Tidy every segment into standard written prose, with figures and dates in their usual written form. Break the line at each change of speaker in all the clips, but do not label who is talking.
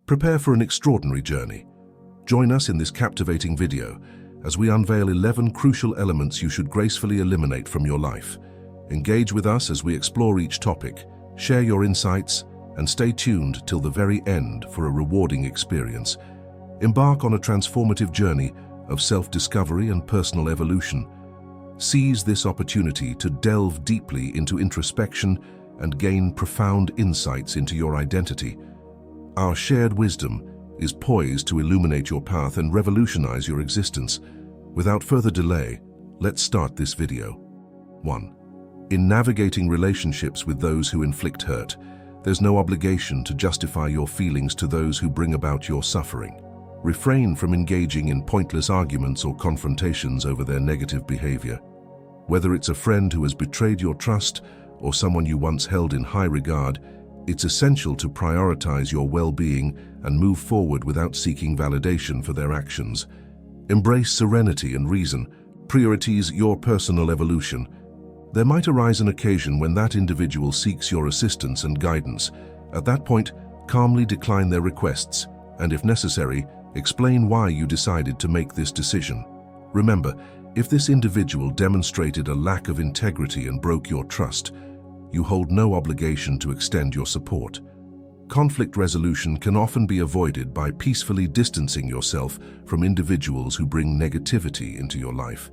Prepare for an extraordinary journey. Join us in this captivating video as we unveil 11 crucial elements you should gracefully eliminate from your life. Engage with us as we explore each topic, share your insights, and stay tuned till the very end for a rewarding experience. Embark on a transformative journey of self-discovery and personal evolution. Seize this opportunity to delve deeply into introspection and gain profound insights into your identity. Our shared wisdom is poised to illuminate your path and revolutionize your existence. Without further delay, let's start this video. 1. In navigating relationships with those who inflict hurt, there's no obligation to justify your feelings to those who bring about your suffering. Refrain from engaging in pointless arguments or confrontations over their negative behavior. Whether it's a friend who has betrayed your trust or someone you once held in high regard, it's essential to prioritize your well-being and move forward without seeking validation for their actions. Embrace serenity and reason. Prioritize your personal evolution. There might arise an occasion when that individual seeks your assistance and guidance. At that point, calmly decline their requests, and if necessary, explain why you decided to make this decision. Remember, if this individual demonstrated a lack of integrity and broke your trust, you hold no obligation to extend your support. Conflict resolution can often be avoided by peacefully distancing yourself from individuals who bring negativity into your life.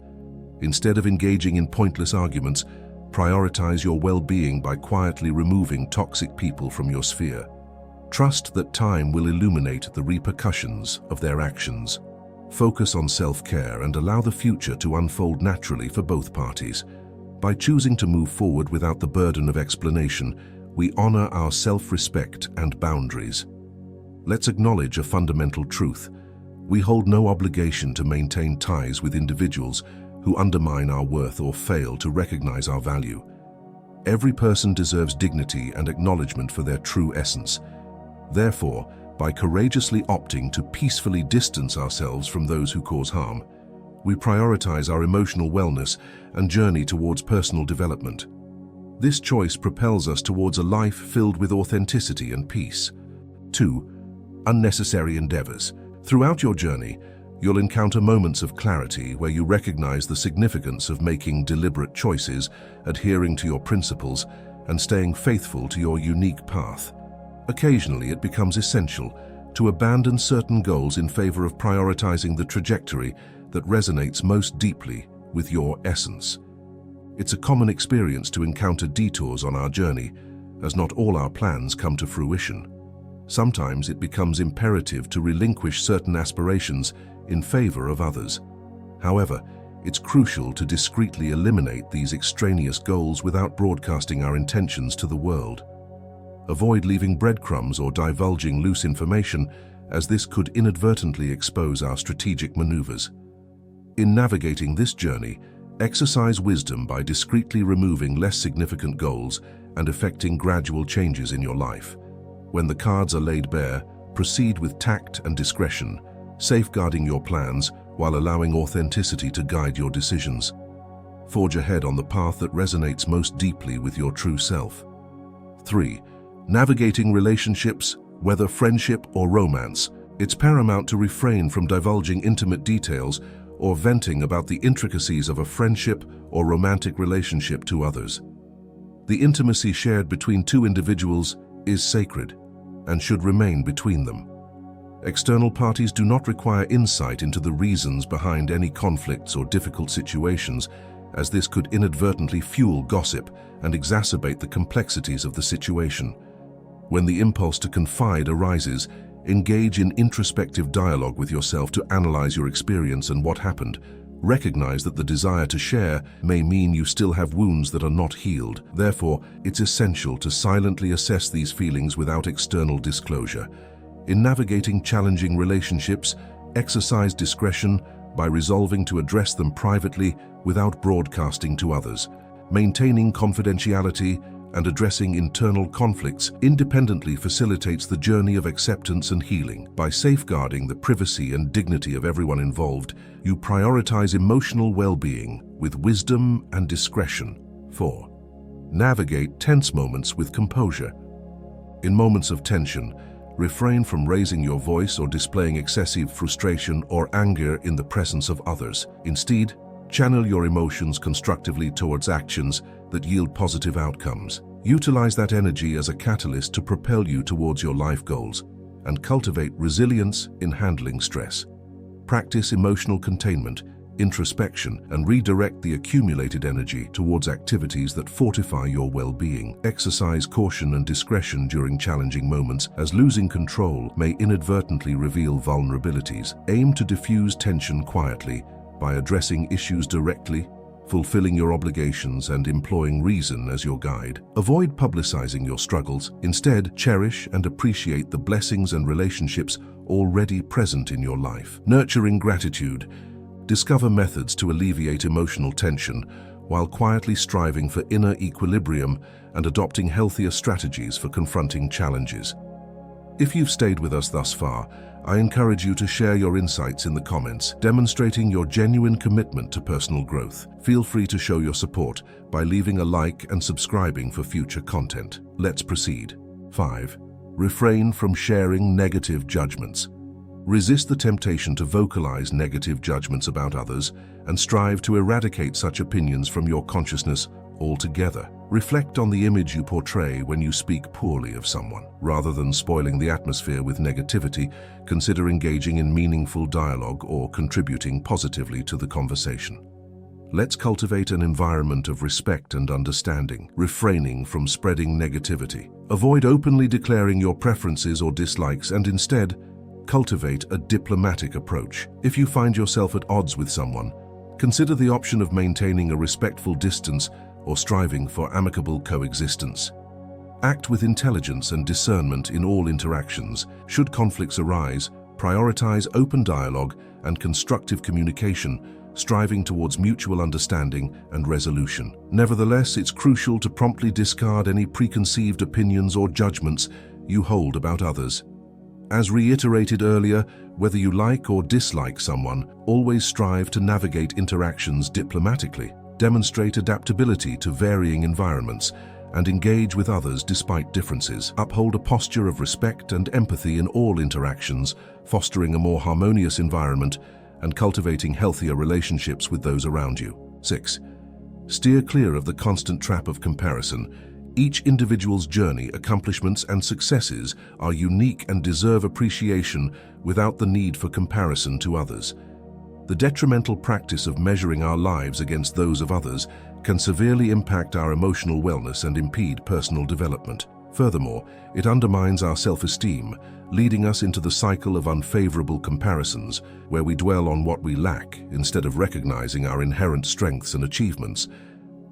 Instead of engaging in pointless arguments, prioritize your well-being by quietly removing toxic people from your sphere. Trust that time will illuminate the repercussions of their actions. Focus on self-care and allow the future to unfold naturally for both parties. By choosing to move forward without the burden of explanation, we honor our self-respect and boundaries. Let's acknowledge a fundamental truth. We hold no obligation to maintain ties with individuals who undermine our worth or fail to recognize our value. Every person deserves dignity and acknowledgement for their true essence. Therefore, by courageously opting to peacefully distance ourselves from those who cause harm, we prioritize our emotional wellness and journey towards personal development. This choice propels us towards a life filled with authenticity and peace. 2. Unnecessary endeavors. Throughout your journey, you'll encounter moments of clarity where you recognize the significance of making deliberate choices, adhering to your principles, and staying faithful to your unique path. Occasionally, it becomes essential to abandon certain goals in favor of prioritizing the trajectory that resonates most deeply with your essence. It's a common experience to encounter detours on our journey, as not all our plans come to fruition. Sometimes it becomes imperative to relinquish certain aspirations in favor of others. However, it's crucial to discreetly eliminate these extraneous goals without broadcasting our intentions to the world. Avoid leaving breadcrumbs or divulging loose information, as this could inadvertently expose our strategic maneuvers. In navigating this journey, exercise wisdom by discreetly removing less significant goals and effecting gradual changes in your life. When the cards are laid bare, proceed with tact and discretion, safeguarding your plans while allowing authenticity to guide your decisions. Forge ahead on the path that resonates most deeply with your true self. 3. Navigating relationships, whether friendship or romance, it's paramount to refrain from divulging intimate details or venting about the intricacies of a friendship or romantic relationship to others. The intimacy shared between two individuals is sacred and should remain between them. External parties do not require insight into the reasons behind any conflicts or difficult situations, as this could inadvertently fuel gossip and exacerbate the complexities of the situation. When the impulse to confide arises, engage in introspective dialogue with yourself to analyze your experience and what happened. Recognize that the desire to share may mean you still have wounds that are not healed. Therefore, it's essential to silently assess these feelings without external disclosure. In navigating challenging relationships, exercise discretion by resolving to address them privately without broadcasting to others. Maintaining confidentiality and addressing internal conflicts independently facilitates the journey of acceptance and healing. By safeguarding the privacy and dignity of everyone involved, you prioritize emotional well-being with wisdom and discretion. 4. Navigate tense moments with composure. In moments of tension, Refrain from raising your voice or displaying excessive frustration or anger in the presence of others. Instead, channel your emotions constructively towards actions that yield positive outcomes. Utilize that energy as a catalyst to propel you towards your life goals and cultivate resilience in handling stress. Practice emotional containment, introspection, and redirect the accumulated energy towards activities that fortify your well-being. Exercise caution and discretion during challenging moments, as losing control may inadvertently reveal vulnerabilities. Aim to diffuse tension quietly by addressing issues directly, fulfilling your obligations, and employing reason as your guide. Avoid publicizing your struggles. Instead, cherish and appreciate the blessings and relationships already present in your life. Nurturing gratitude. Discover methods to alleviate emotional tension while quietly striving for inner equilibrium and adopting healthier strategies for confronting challenges. If you've stayed with us thus far, I encourage you to share your insights in the comments, demonstrating your genuine commitment to personal growth. Feel free to show your support by leaving a like and subscribing for future content. Let's proceed. 5. Refrain from sharing negative judgments. Resist the temptation to vocalize negative judgments about others and strive to eradicate such opinions from your consciousness altogether. Reflect on the image you portray when you speak poorly of someone. Rather than spoiling the atmosphere with negativity, consider engaging in meaningful dialogue or contributing positively to the conversation. Let's cultivate an environment of respect and understanding, refraining from spreading negativity. Avoid openly declaring your preferences or dislikes and instead, cultivate a diplomatic approach. If you find yourself at odds with someone, consider the option of maintaining a respectful distance or striving for amicable coexistence. Act with intelligence and discernment in all interactions. Should conflicts arise, prioritize open dialogue and constructive communication, striving towards mutual understanding and resolution. Nevertheless, it's crucial to promptly discard any preconceived opinions or judgments you hold about others. As reiterated earlier, whether you like or dislike someone, always strive to navigate interactions diplomatically. Demonstrate adaptability to varying environments and engage with others despite differences. Uphold a posture of respect and empathy in all interactions, fostering a more harmonious environment and cultivating healthier relationships with those around you. 6. Steer clear of the constant trap of comparison. Each individual's journey, accomplishments, and successes are unique and deserve appreciation without the need for comparison to others. The detrimental practice of measuring our lives against those of others can severely impact our emotional wellness and impede personal development. Furthermore, it undermines our self-esteem, leading us into the cycle of unfavorable comparisons, where we dwell on what we lack instead of recognizing our inherent strengths and achievements.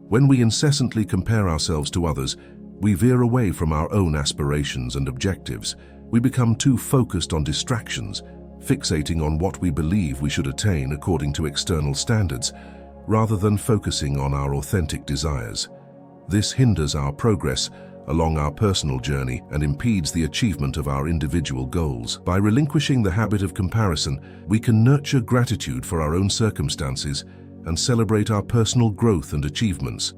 When we incessantly compare ourselves to others, we veer away from our own aspirations and objectives. We become too focused on distractions, fixating on what we believe we should attain according to external standards, rather than focusing on our authentic desires. This hinders our progress along our personal journey and impedes the achievement of our individual goals. By relinquishing the habit of comparison, we can nurture gratitude for our own circumstances and celebrate our personal growth and achievements.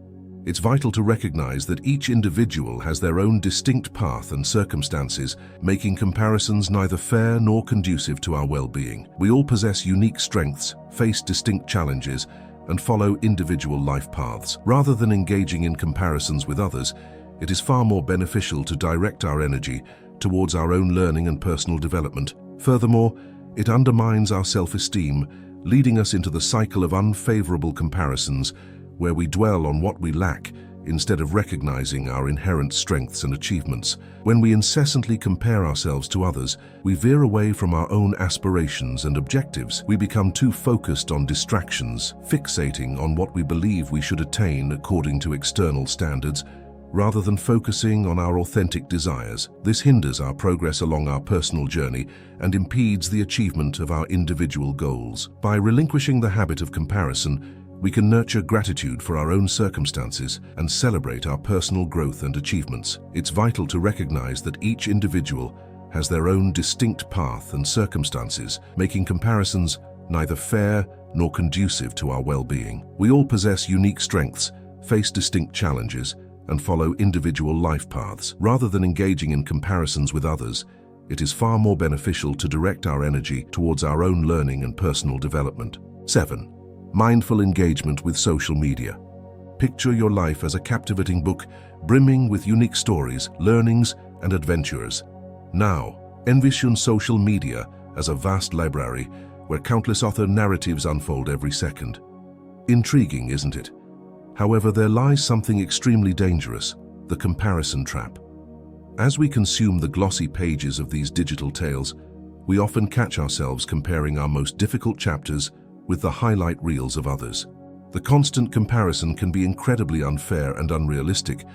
It's vital to recognize that each individual has their own distinct path and circumstances, making comparisons neither fair nor conducive to our well-being. We all possess unique strengths, face distinct challenges, and follow individual life paths. Rather than engaging in comparisons with others, it is far more beneficial to direct our energy towards our own learning and personal development. Furthermore, it undermines our self-esteem, leading us into the cycle of unfavorable comparisons, where we dwell on what we lack instead of recognizing our inherent strengths and achievements. When we incessantly compare ourselves to others, we veer away from our own aspirations and objectives. We become too focused on distractions, fixating on what we believe we should attain according to external standards, rather than focusing on our authentic desires. This hinders our progress along our personal journey and impedes the achievement of our individual goals. By relinquishing the habit of comparison, we can nurture gratitude for our own circumstances and celebrate our personal growth and achievements. It's vital to recognize that each individual has their own distinct path and circumstances, making comparisons neither fair nor conducive to our well-being. We all possess unique strengths, face distinct challenges, and follow individual life paths. Rather than engaging in comparisons with others, it is far more beneficial to direct our energy towards our own learning and personal development. 7. Mindful engagement with social media. Picture your life as a captivating book, brimming with unique stories, learnings, and adventures. Now, envision social media as a vast library where countless author narratives unfold every second. Intriguing, isn't it? However, there lies something extremely dangerous: the comparison trap. As we consume the glossy pages of these digital tales, we often catch ourselves comparing our most difficult chapters with the highlight reels of others. The constant comparison can be incredibly unfair and unrealistic,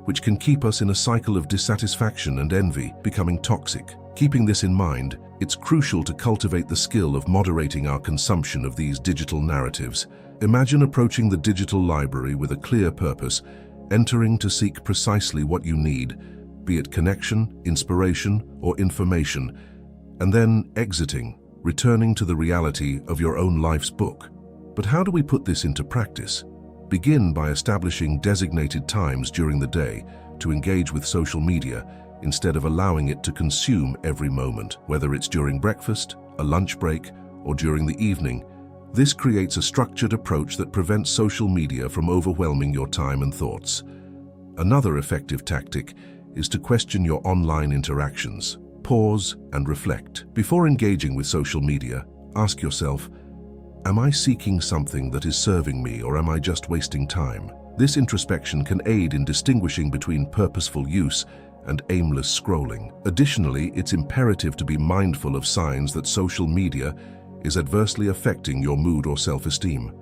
which can keep us in a cycle of dissatisfaction and envy, becoming toxic. Keeping this in mind, it's crucial to cultivate the skill of moderating our consumption of these digital narratives. Imagine approaching the digital library with a clear purpose, entering to seek precisely what you need, be it connection, inspiration, or information, and then exiting, returning to the reality of your own life's book. But how do we put this into practice? Begin by establishing designated times during the day to engage with social media instead of allowing it to consume every moment, whether it's during breakfast, a lunch break, or during the evening. This creates a structured approach that prevents social media from overwhelming your time and thoughts. Another effective tactic is to question your online interactions. Pause and reflect. Before engaging with social media, ask yourself, am I seeking something that is serving me, or am I just wasting time? This introspection can aid in distinguishing between purposeful use and aimless scrolling. Additionally, it's imperative to be mindful of signs that social media is adversely affecting your mood or self-esteem.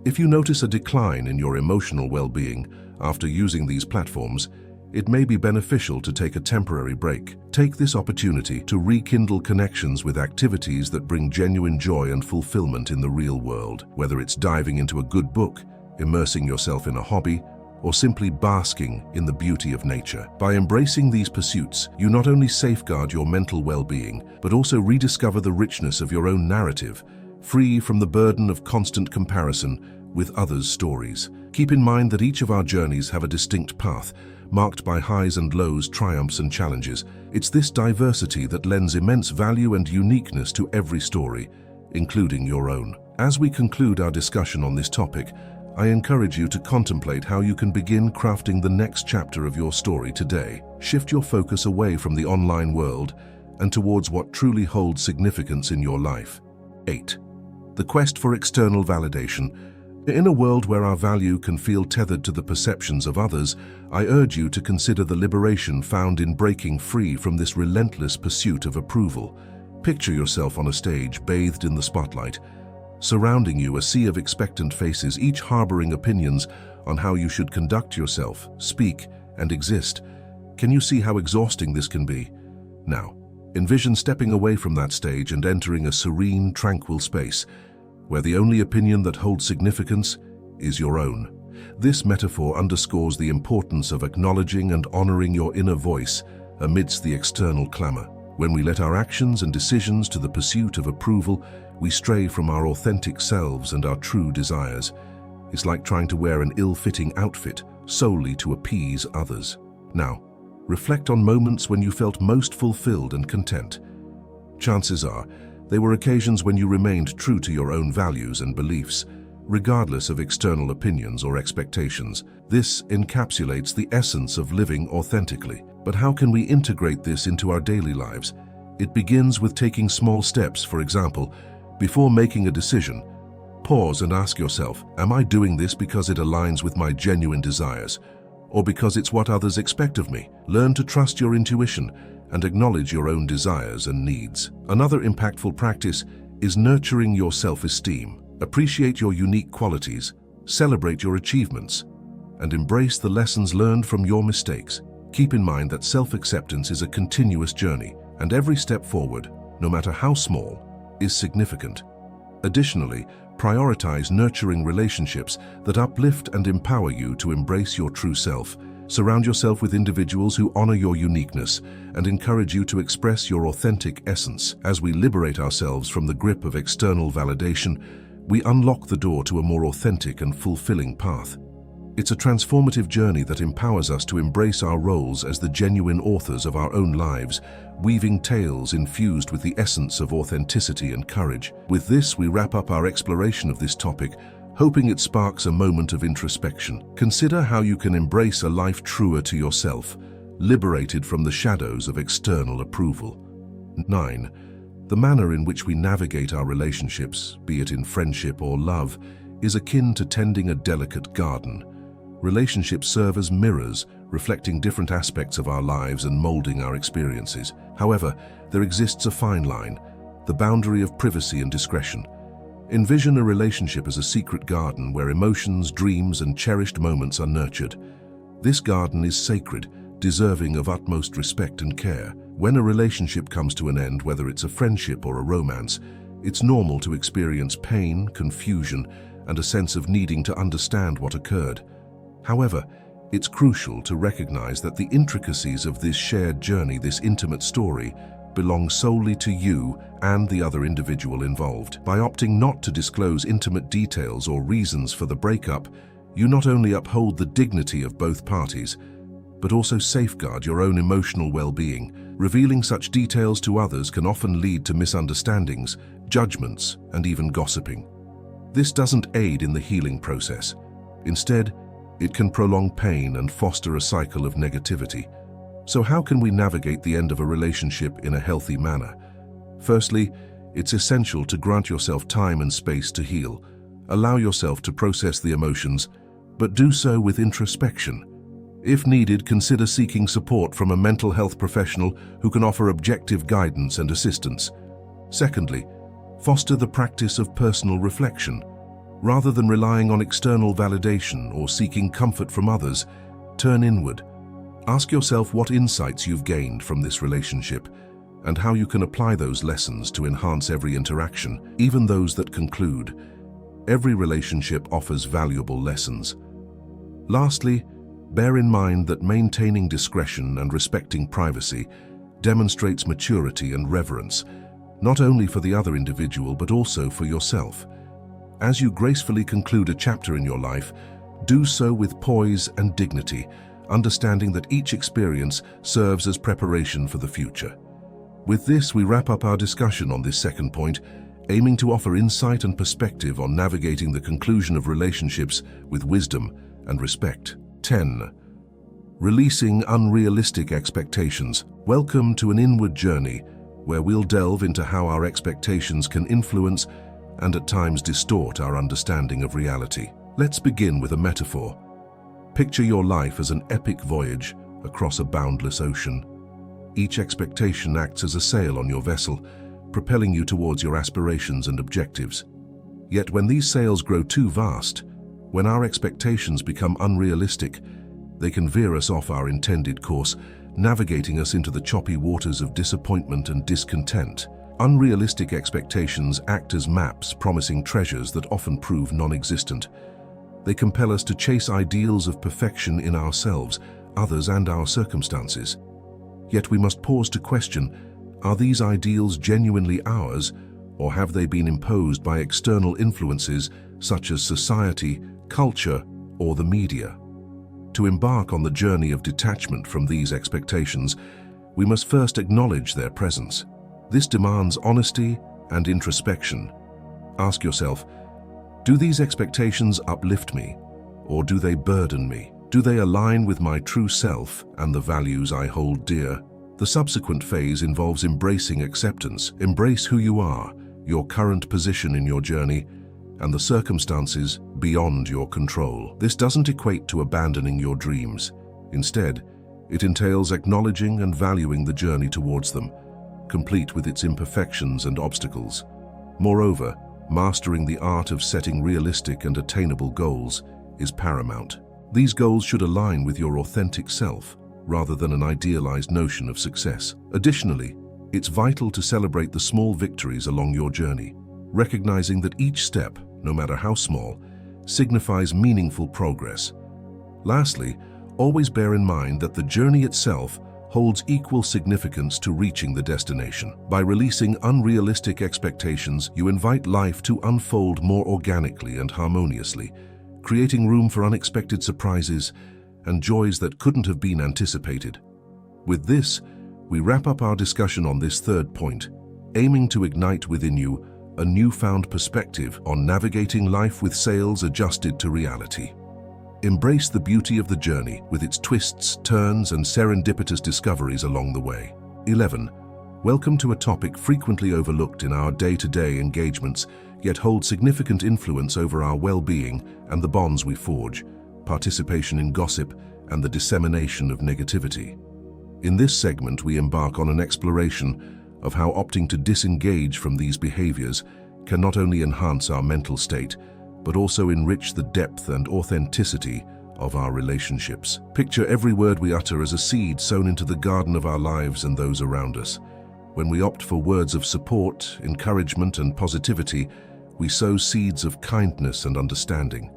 If you notice a decline in your emotional well-being after using these platforms, it may be beneficial to take a temporary break. Take this opportunity to rekindle connections with activities that bring genuine joy and fulfillment in the real world, whether it's diving into a good book, immersing yourself in a hobby, or simply basking in the beauty of nature. By embracing these pursuits, you not only safeguard your mental well-being, but also rediscover the richness of your own narrative, free from the burden of constant comparison with others' stories. Keep in mind that each of our journeys have a distinct path, marked by highs and lows, triumphs and challenges. It's this diversity that lends immense value and uniqueness to every story, including your own. As we conclude our discussion on this topic, I encourage you to contemplate how you can begin crafting the next chapter of your story today. Shift your focus away from the online world and towards what truly holds significance in your life. 8. The quest for external validation. In a world where our value can feel tethered to the perceptions of others, I urge you to consider the liberation found in breaking free from this relentless pursuit of approval. Picture yourself on a stage, bathed in the spotlight. Surrounding you a sea of expectant faces, each harboring opinions on how you should conduct yourself, speak, and exist. Can you see how exhausting this can be? Now, envision stepping away from that stage and entering a serene, tranquil space, where the only opinion that holds significance is your own. This metaphor underscores the importance of acknowledging and honoring your inner voice amidst the external clamor. When we let our actions and decisions to the pursuit of approval, we stray from our authentic selves and our true desires. It's like trying to wear an ill-fitting outfit solely to appease others. Now, reflect on moments when you felt most fulfilled and content. Chances are, they were occasions when you remained true to your own values and beliefs, regardless of external opinions or expectations. This encapsulates the essence of living authentically. But how can we integrate this into our daily lives? It begins with taking small steps. For example, before making a decision, pause and ask yourself, am I doing this because it aligns with my genuine desires, or because it's what others expect of me? Learn to trust your intuition and acknowledge your own desires and needs. Another impactful practice is nurturing your self-esteem. Appreciate your unique qualities, celebrate your achievements, and embrace the lessons learned from your mistakes. Keep in mind that self-acceptance is a continuous journey, and every step forward, no matter how small, is significant. Additionally, prioritize nurturing relationships that uplift and empower you to embrace your true self. Surround yourself with individuals who honor your uniqueness and encourage you to express your authentic essence. As we liberate ourselves from the grip of external validation, we unlock the door to a more authentic and fulfilling path. It's a transformative journey that empowers us to embrace our roles as the genuine authors of our own lives, weaving tales infused with the essence of authenticity and courage. With this, we wrap up our exploration of this topic, hoping it sparks a moment of introspection. Consider how you can embrace a life truer to yourself, liberated from the shadows of external approval. 9. The manner in which we navigate our relationships, be it in friendship or love, is akin to tending a delicate garden. Relationships serve as mirrors, reflecting different aspects of our lives and molding our experiences. However, there exists a fine line, the boundary of privacy and discretion. Envision a relationship as a secret garden where emotions, dreams, and cherished moments are nurtured. This garden is sacred, deserving of utmost respect and care. When a relationship comes to an end, whether it's a friendship or a romance, it's normal to experience pain, confusion, and a sense of needing to understand what occurred. However, it's crucial to recognize that the intricacies of this shared journey, this intimate story, belong solely to you and the other individual involved. By opting not to disclose intimate details or reasons for the breakup, you not only uphold the dignity of both parties, but also safeguard your own emotional well-being. Revealing such details to others can often lead to misunderstandings, judgments, and even gossiping. This doesn't aid in the healing process. Instead, it can prolong pain and foster a cycle of negativity. So how can we navigate the end of a relationship in a healthy manner? Firstly, it's essential to grant yourself time and space to heal. Allow yourself to process the emotions, but do so with introspection. If needed, consider seeking support from a mental health professional who can offer objective guidance and assistance. Secondly, foster the practice of personal reflection. Rather than relying on external validation or seeking comfort from others, turn inward. Ask yourself what insights you've gained from this relationship and how you can apply those lessons to enhance every interaction, even those that conclude. Every relationship offers valuable lessons. Lastly, bear in mind that maintaining discretion and respecting privacy demonstrates maturity and reverence, not only for the other individual but also for yourself. As you gracefully conclude a chapter in your life, do so with poise and dignity, understanding that each experience serves as preparation for the future. With this, we wrap up our discussion on this second point, aiming to offer insight and perspective on navigating the conclusion of relationships with wisdom and respect. 10. Releasing unrealistic expectations. Welcome to an inward journey where we'll delve into how our expectations can influence and at times distort our understanding of reality. Let's begin with a metaphor. Picture your life as an epic voyage across a boundless ocean. Each expectation acts as a sail on your vessel, propelling you towards your aspirations and objectives. Yet when these sails grow too vast, when our expectations become unrealistic, they can veer us off our intended course, navigating us into the choppy waters of disappointment and discontent. Unrealistic expectations act as maps promising treasures that often prove non-existent. They compel us to chase ideals of perfection in ourselves, others, and our circumstances. Yet we must pause to question, are these ideals genuinely ours, or have they been imposed by external influences such as society, culture, or the media? To embark on the journey of detachment from these expectations, we must first acknowledge their presence. This demands honesty and introspection. Ask yourself, do these expectations uplift me, or do they burden me? Do they align with my true self and the values I hold dear? The subsequent phase involves embracing acceptance. Embrace who you are, your current position in your journey, and the circumstances beyond your control. This doesn't equate to abandoning your dreams. Instead, it entails acknowledging and valuing the journey towards them, complete with its imperfections and obstacles. Moreover, mastering the art of setting realistic and attainable goals is paramount. These goals should align with your authentic self, rather than an idealized notion of success. Additionally, it's vital to celebrate the small victories along your journey, recognizing that each step, no matter how small, signifies meaningful progress. Lastly, always bear in mind that the journey itself holds equal significance to reaching the destination. By releasing unrealistic expectations, you invite life to unfold more organically and harmoniously, creating room for unexpected surprises and joys that couldn't have been anticipated. With this, we wrap up our discussion on this third point, aiming to ignite within you a newfound perspective on navigating life with sails adjusted to reality. Embrace the beauty of the journey with its twists, turns, and serendipitous discoveries along the way. 11. Welcome to a topic frequently overlooked in our day-to-day engagements, yet hold significant influence over our well-being and the bonds we forge: participation in gossip and the dissemination of negativity. In this segment, we embark on an exploration of how opting to disengage from these behaviors can not only enhance our mental state, but also enrich the depth and authenticity of our relationships. Picture every word we utter as a seed sown into the garden of our lives and those around us. When we opt for words of support, encouragement, and positivity, we sow seeds of kindness and understanding.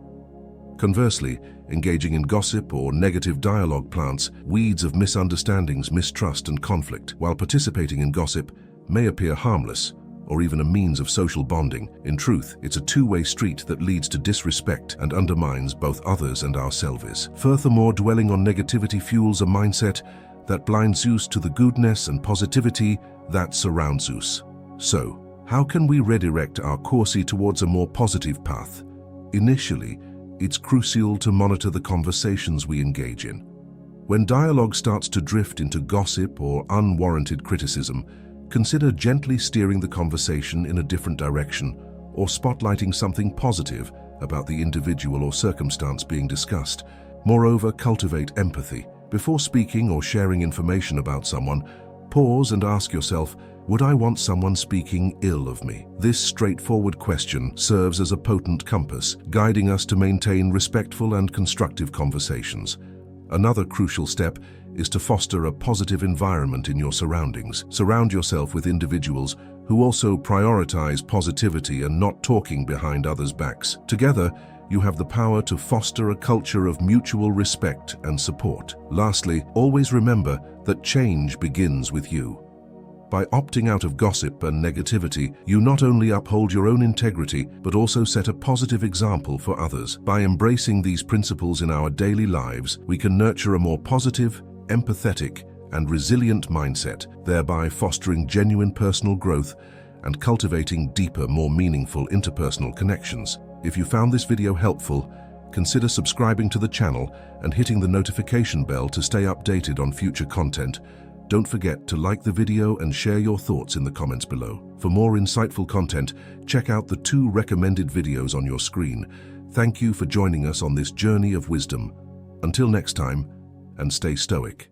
Conversely, engaging in gossip or negative dialogue plants weeds of misunderstandings, mistrust, and conflict. While participating in gossip may appear harmless, or even a means of social bonding, in truth, it's a two-way street that leads to disrespect and undermines both others and ourselves. Furthermore, dwelling on negativity fuels a mindset that blinds us to the goodness and positivity that surrounds us. So, how can we redirect our course towards a more positive path? Initially, it's crucial to monitor the conversations we engage in. When dialogue starts to drift into gossip or unwarranted criticism, consider gently steering the conversation in a different direction or spotlighting something positive about the individual or circumstance being discussed. Moreover, cultivate empathy. Before speaking or sharing information about someone, pause and ask yourself, would I want someone speaking ill of me? This straightforward question serves as a potent compass, guiding us to maintain respectful and constructive conversations. Another crucial step is to foster a positive environment in your surroundings. Surround yourself with individuals who also prioritize positivity and not talking behind others' backs. Together, you have the power to foster a culture of mutual respect and support. Lastly, always remember that change begins with you. By opting out of gossip and negativity, you not only uphold your own integrity, but also set a positive example for others. By embracing these principles in our daily lives, we can nurture a more positive, empathetic, and resilient mindset, thereby fostering genuine personal growth and cultivating deeper, more meaningful interpersonal connections. If you found this video helpful, consider subscribing to the channel and hitting the notification bell to stay updated on future content. Don't forget to like the video and share your thoughts in the comments below. For more insightful content, check out the 2 recommended videos on your screen. Thank you for joining us on this journey of wisdom. Until next time, and stay stoic.